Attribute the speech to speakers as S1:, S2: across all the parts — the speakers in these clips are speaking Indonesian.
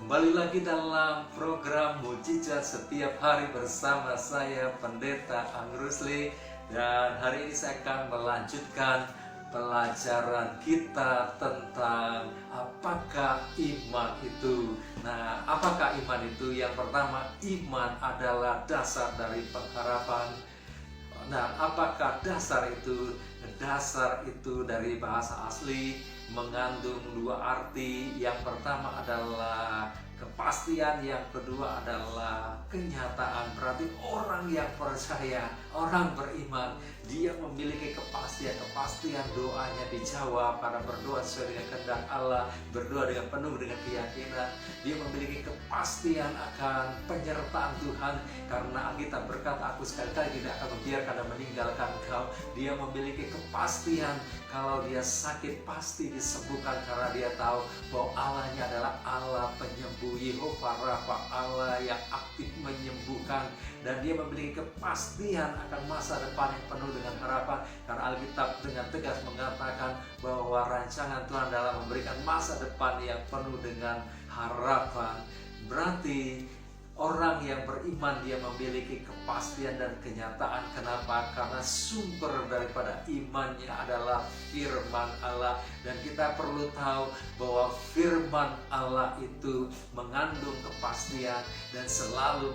S1: Kembali lagi dalam program Mujizat Setiap Hari bersama saya Pendeta Angrusli. Dan hari ini saya akan melanjutkan pelajaran kita tentang apakah iman itu. Nah, apakah iman itu? Yang pertama, iman adalah dasar dari pengharapan. Nah, apakah dasar itu? Dasar itu dari bahasa asli mengandung dua arti. Yang pertama adalah kepastian, yang kedua adalah kenyataan. Berarti orang yang percaya, orang beriman, dia memiliki kepastian doanya dijawab karena berdoa sesuai dengan kehendak Allah, berdoa dengan penuh dengan keyakinan. Dia memiliki kepastian akan penyertaan Tuhan karena Alkitab berkata, aku sekali-kali tidak akan membiarkan dan meninggalkan kau. Dia memiliki kepastian kalau dia sakit pasti disembuhkan karena dia tahu bahwa Allahnya adalah Allah penyembuh, Yehova Rafa, Allah yang aktif menyembuhkan. Dan dia memiliki kepastian akan masa depan yang penuh dengan harapan karena Alkitab dengan tegas mengatakan bahwa rancangan Tuhan adalah memberikan masa depan yang penuh dengan harapan. Berarti orang yang beriman dia memiliki kepastian dan kenyataan. Kenapa? Karena sumber daripada imannya adalah firman Allah. Dan kita perlu tahu bahwa firman Allah itu mengandung kepastian dan selalu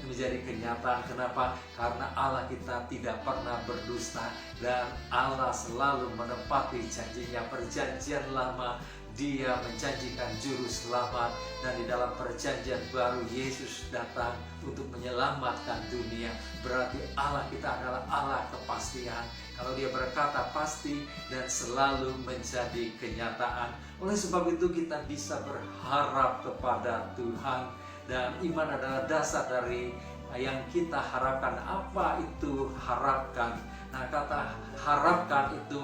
S1: menjadi kenyataan. Kenapa? Karena Allah kita tidak pernah berdusta dan Allah selalu menepati janjinya. Perjanjian lama Dia menjanjikan juru selamat, dan di dalam perjanjian baru Yesus datang untuk menyelamatkan dunia. Berarti Allah kita adalah Allah kepastian. Kalau Dia berkata pasti dan selalu menjadi kenyataan. Oleh sebab itu kita bisa berharap kepada Tuhan, dan iman adalah dasar dari yang kita harapkan. Apa itu harapkan? Nah, kata harapkan itu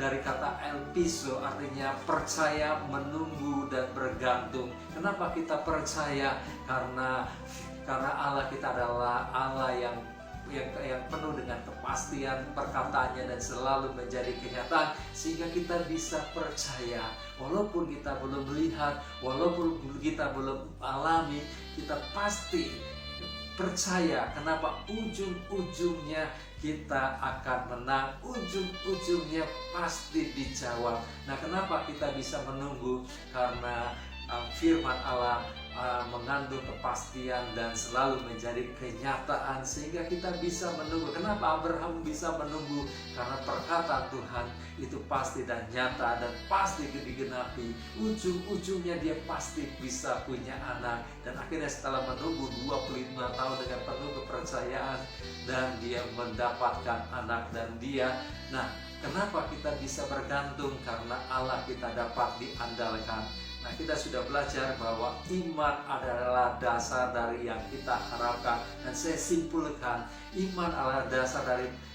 S1: dari kata elpiso, artinya percaya, menunggu, dan bergantung. Kenapa kita percaya? Karena Allah kita adalah Allah yang penuh dengan kepastian perkataannya dan selalu menjadi kenyataan, sehingga kita bisa percaya walaupun kita belum melihat, walaupun kita belum alami, kita pasti percaya. Kenapa? Ujung-ujungnya kita akan menang, ujung-ujungnya pasti dijawab. Nah, kenapa kita bisa menunggu? Karena firman Allah mengandung kepastian dan selalu menjadi kenyataan, sehingga kita bisa menunggu. Kenapa Abraham bisa menunggu? Karena perkataan Tuhan itu pasti dan nyata dan pasti digenapi. Ujung-ujungnya dia pasti bisa punya anak. Dan akhirnya setelah menunggu 25 tahun dengan penuh kepercayaan, dan dia mendapatkan anak. Dan dia, nah, kenapa kita bisa bergantung? Karena Allah kita dapat diandalkan. Nah, kita sudah belajar bahwa iman adalah dasar dari yang kita harapkan. Dan saya simpulkan, iman adalah dasar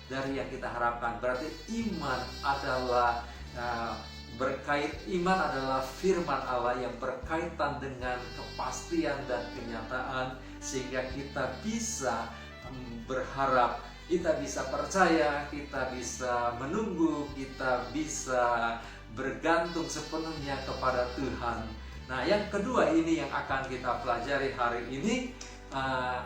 S1: dari yang kita harapkan. Berarti iman adalah iman adalah firman Allah yang berkaitan dengan kepastian dan kenyataan, sehingga kita bisa berharap, kita bisa percaya, kita bisa menunggu, kita bisa bergantung sepenuhnya kepada Tuhan. Nah, yang kedua ini yang akan kita pelajari hari ini.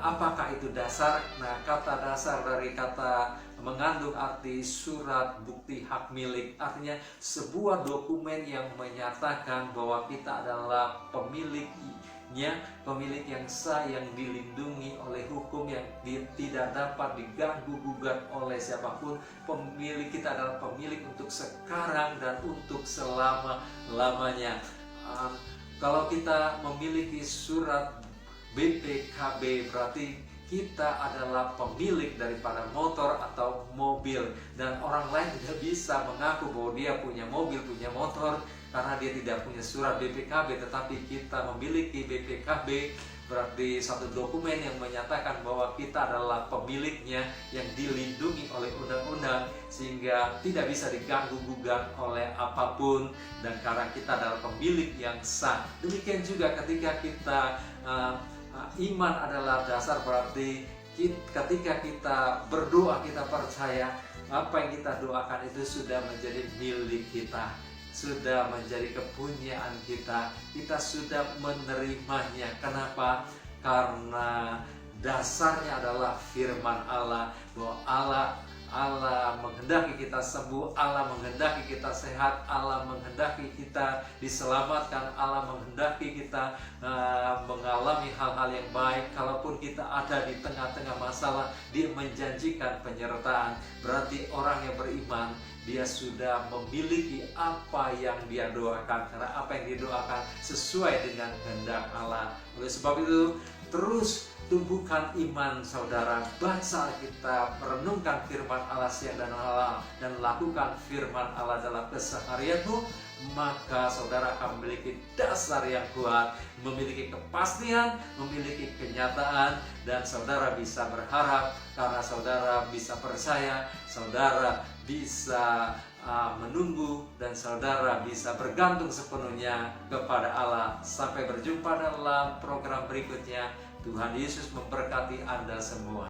S1: Apakah itu dasar? Nah, kata dasar dari kata mengandung arti surat bukti hak milik. Artinya sebuah dokumen yang menyatakan bahwa kita adalah pemiliknya, pemilik yang sah, yang dilindungi oleh hukum, yang tidak dapat diganggu gugat oleh siapapun. Pemilik kita adalah pemilik untuk sekarang dan untuk selama-lamanya. Kalau kita memiliki surat BPKB, berarti kita adalah pemilik daripada motor atau mobil, dan orang lain tidak bisa mengaku bahwa dia punya mobil, punya motor karena dia tidak punya surat BPKB. Tetapi kita memiliki BPKB, berarti satu dokumen yang menyatakan bahwa kita adalah pemiliknya, yang dilindungi oleh undang-undang sehingga tidak bisa diganggu gugat oleh apapun, dan karena kita adalah pemilik yang sah. Demikian juga ketika kita iman adalah dasar, berarti ketika kita berdoa, kita percaya apa yang kita doakan itu sudah menjadi milik kita. sudah menjadi kepunyaan kita. Kita sudah menerimanya. Kenapa? Karena dasarnya adalah firman Allah, bahwa Allah menghendaki kita sembuh, Allah menghendaki kita sehat, Allah menghendaki kita diselamatkan, Allah menghendaki kita mengalami hal-hal yang baik. Kalaupun kita ada di tengah-tengah masalah, Dia menjanjikan penyertaan. Berarti orang yang beriman, dia sudah memiliki apa yang dia doakan, karena apa yang didoakan sesuai dengan kehendak Allah. Oleh sebab itu, terus tumbuhkan iman saudara, baca Alkitab, merenungkan firman Allah siang dan malam, dan lakukan firman Allah dalam keseharianmu, maka saudara akan memiliki dasar yang kuat, memiliki kepastian, memiliki kenyataan, dan saudara bisa berharap karena saudara bisa percaya, saudara bisa menunggu, dan saudara bisa bergantung sepenuhnya kepada Allah. Sampai berjumpa dalam program berikutnya. Tuhan Yesus memberkati Anda semua.